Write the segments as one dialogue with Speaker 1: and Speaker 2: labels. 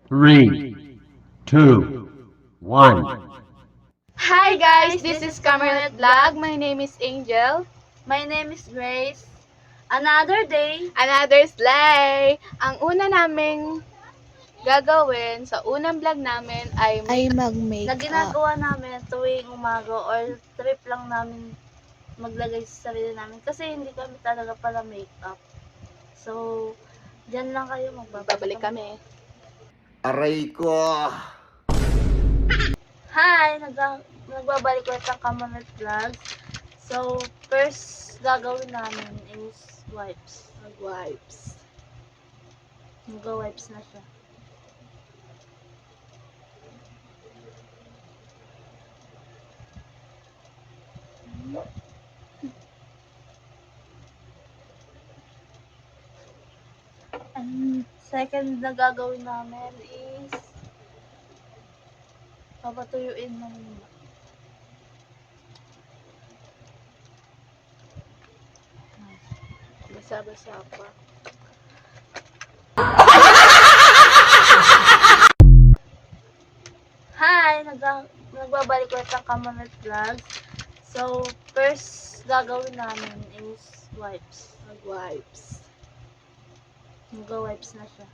Speaker 1: Three, two, one.
Speaker 2: Hi guys, this is Cameron Vlog. My name is Angel.
Speaker 3: My name is Grace. Another day.
Speaker 2: Another slay! Ang una naming gagawin sa unang vlog namin ay
Speaker 3: Na ginagawa namin tuwing umaga or trip lang namin maglagay sa sarili namin kasi hindi kami talaga pala makeup. So, dyan lang kayo
Speaker 2: babalik kami.
Speaker 1: Aray ko!
Speaker 3: Hi! Nagbabalik ulit ang Kamanat Vlogs. So, first gagawin namin is wipes.
Speaker 2: Mag-wipes.
Speaker 3: Mag-wipes na siya. And second na gagawin namin is papatuyuin mo muna.
Speaker 2: Basa-basa pa.
Speaker 3: Hi! Nagbabalik ulit ang Kamanat Vlogs. So, first gagawin namin is wipes.
Speaker 2: Mag-wipes.
Speaker 3: Mag-wipes na siya.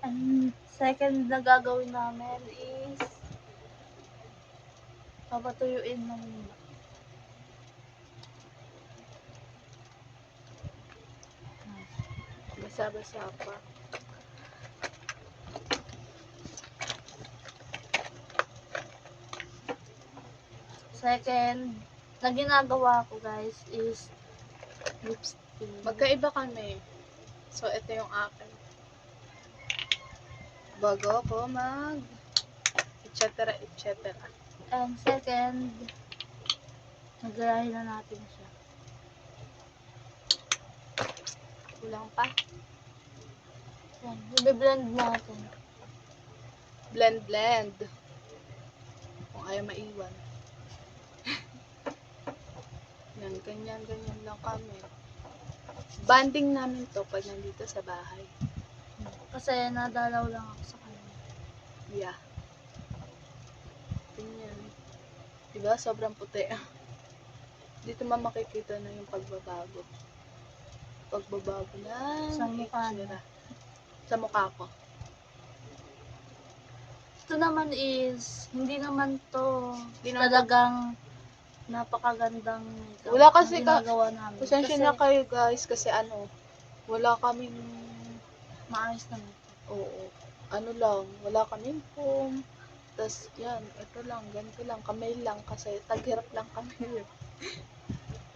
Speaker 3: And second na gagawin namin is papatuyuin mo muna.
Speaker 2: Basa-basa pa.
Speaker 3: Second na ginagawa ko guys is lipstick.
Speaker 2: Magkaiba kami. So, ito yung akin. Bago ko etc. etc.
Speaker 3: And second, naglahi na natin siya.
Speaker 2: Kulang pa.
Speaker 3: Yan, i-blend natin.
Speaker 2: Blend. Kung ayaw maiwan. Yan, ganyan lang kami. Banding namin to pag nandito sa bahay.
Speaker 3: Kasi nadalaw lang ako sa kanya.
Speaker 2: Yeah. Ganyan. Diba? Sobrang puti. Dito makikita na yung pagbabago. Pagbabago na.
Speaker 3: Sa mukha niya.
Speaker 2: Sa mukha ko.
Speaker 3: Ito naman is, hindi naman to
Speaker 2: Hindi naman
Speaker 3: talagang napakagandang makeup
Speaker 2: Wala kasi
Speaker 3: na ginagawa namin.
Speaker 2: Pasensya
Speaker 3: Kasi
Speaker 2: na kayo guys kasi wala kaming
Speaker 3: maayos naman.
Speaker 2: oo, wala kaming foam. Tas yan, ito lang, ganito lang, kamay lang kasi taghirap lang kami.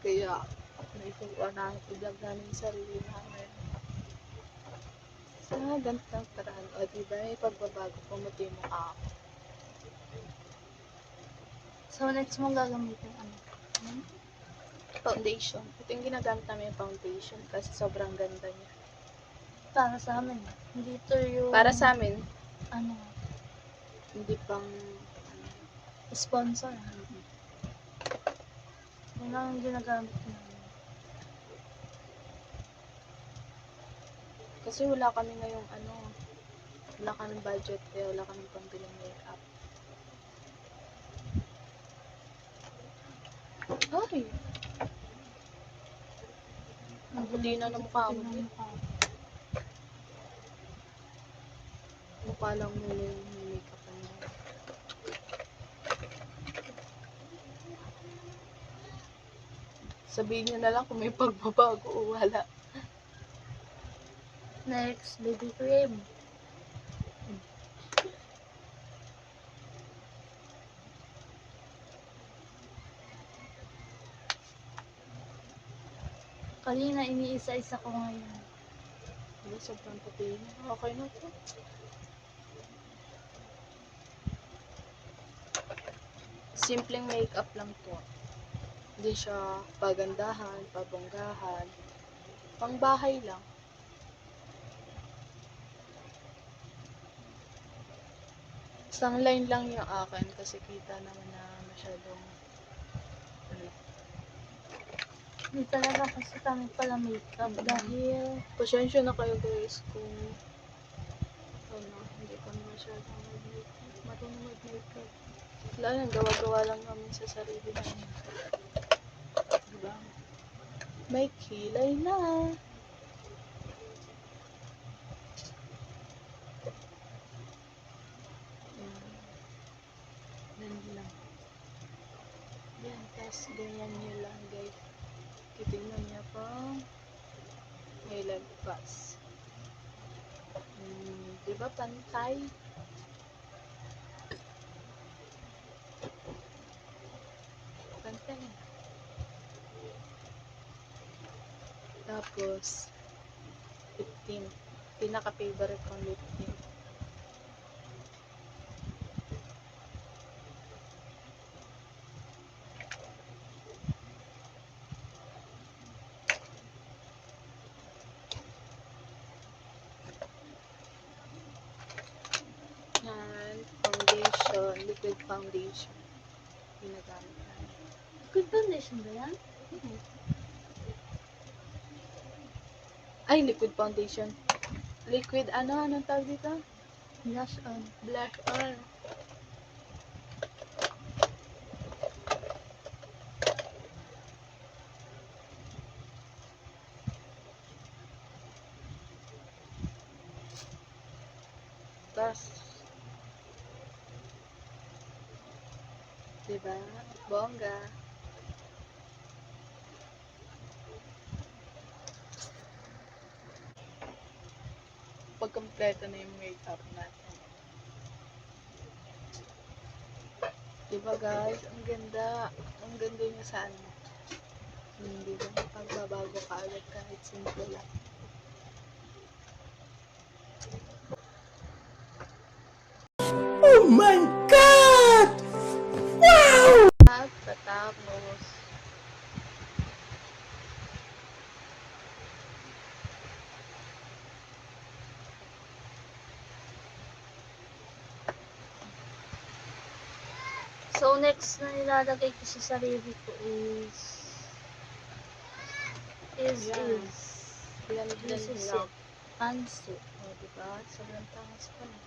Speaker 2: Kaya i-vlog namin yung sarili namin. Sa ganito lang paraan. O diba, may pagbabago, pumuti mo ako.
Speaker 3: So next mong gagamitin ano?
Speaker 2: Foundation. Ito yung ginagamit namin yung foundation kasi sobrang ganda niya.
Speaker 3: Para sa amin. Hindi to yung
Speaker 2: Para sa amin,
Speaker 3: ano,
Speaker 2: hindi pang
Speaker 3: sponsor. Yun lang yung ginagamit namin.
Speaker 2: kasi wala kami ngayong wala kaming budget kaya wala kaming pambiling makeup. Ay! Puti na ng mukha mo. Mukha lang mo yung makeup niya. Sabihin nyo na lang kung may pagbabago o wala.
Speaker 3: Next, baby cream. Kanina iniisa-isa ko ngayon.
Speaker 2: Diba, sobrang puti niya. Okay na po. Simpleng makeup lang to. Hindi siya pagandahan, pabonggahan. Pangbahay lang. Isang line lang yung akin kasi kita naman na masyadong ano.
Speaker 3: Hindi talaga kasi kami pala makeup dahil
Speaker 2: Pasensya na kayo guys kung ano, hindi kami masyadong marunong mag-makeup. Wala lang, gawa-gawa lang namin sa sarili namin. Diba? May kilay na. Ganyan lang. Yan, tapos ganyan nyo lang guys. Titignan niya pang may lagpas. Diba pantay? Pantay. Tapos, lip tint. Pinaka-favorite kong lip tint. Yan, foundation, liquid foundation. Ginagamit namin.
Speaker 3: good foundation ba yan?
Speaker 2: Ay, liquid foundation. Liquid, anong tawag dito?
Speaker 3: Blush on.
Speaker 2: Blush on. Tapos, diba? Bongga. Pagkompleto na yung makeup natin. Diba guys? Ang ganda. Ang ganda niya sa ano. Hindi ba? Pagbabago ka agad kahit simple lang.
Speaker 4: Oh my God!
Speaker 2: At patapos.
Speaker 3: So, next na nilalagay ko sa sarili ko is
Speaker 2: Yan.
Speaker 3: This
Speaker 2: Blend
Speaker 3: is
Speaker 2: lang.
Speaker 3: it. Pansit.
Speaker 2: O, diba? Sobrang tangas pa na.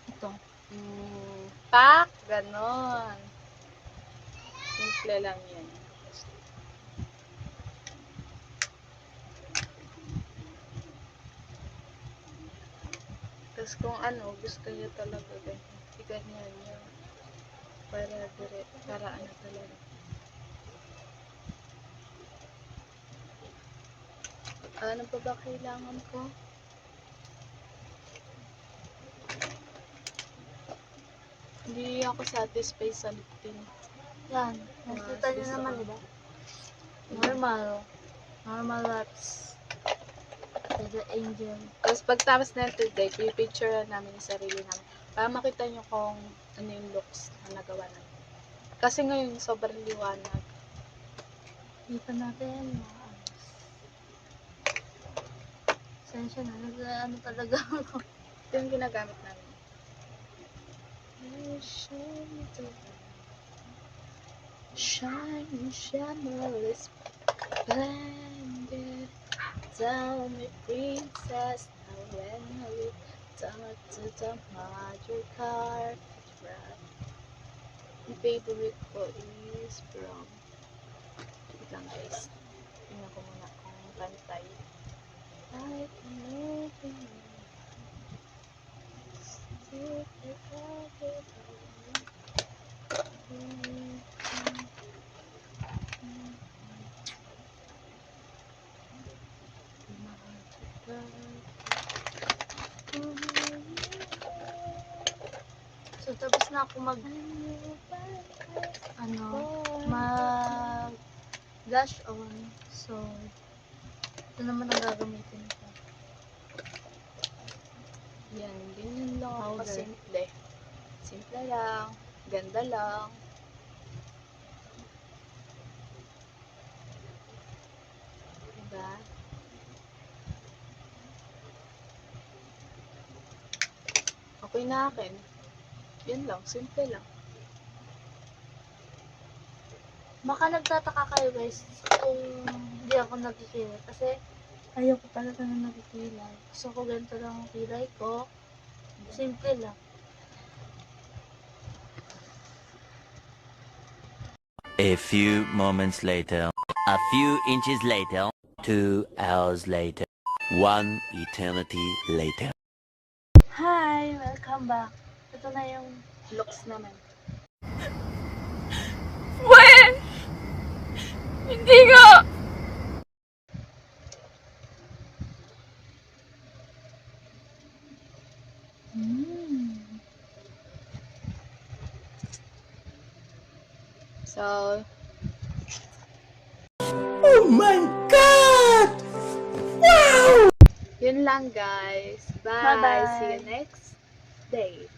Speaker 3: Ito.
Speaker 2: Pak! Ganon. Simple lang yan. Tapos kung ano, gusto niyo talaga ganyan. Iganyan niyo. Para ano talaga. Ano pa ba kailangan ko? Hindi ako satisfied sa lip tint.
Speaker 3: Yan. Nakita niyo
Speaker 2: gusto
Speaker 3: naman,
Speaker 2: ko.
Speaker 3: diba? Normal laps. The angel.
Speaker 2: Tapos pagtapos na today, pipicture namin yung sarili namin. Para makita nyo kung ano yung looks na nagawa namin. Kasi ngayon, sobrang liwanag.
Speaker 3: Dito natin maayos. Sensya na. Ano talaga ako.
Speaker 2: Ito yung ginagamit namin. Shine, shameless, splendid. Tell me, princess, now when we talk to the magic carpet ride. Yung favorite ko is from, wait lang guys, tingnan ko muna kung pantay. I can open
Speaker 3: So, tapos na ako mag blush on. So, ito naman ang gagamitin ko.
Speaker 2: Yan, ganyan lang ako
Speaker 3: Powder.
Speaker 2: simple. Simple lang, ganda lang. Diba? apoy na akin. Yun lang, simple lang.
Speaker 3: Baka nagtataka kayo guys kung hindi ako nagkikilay. Kasi ayoko talaga na nagkikilay. Gusto ko ganito lang ang kilay ko. Simple lang.
Speaker 5: A few moments later. A few inches later. 2 hours later. 1 eternity later.
Speaker 3: Hi! Welcome back. Ito na yung
Speaker 2: Looks naman.
Speaker 3: When? Hindi nga!
Speaker 2: So,
Speaker 4: Oh my God! Wow!
Speaker 2: yun lang guys. Bye!
Speaker 3: Bye-bye.
Speaker 2: See you next day.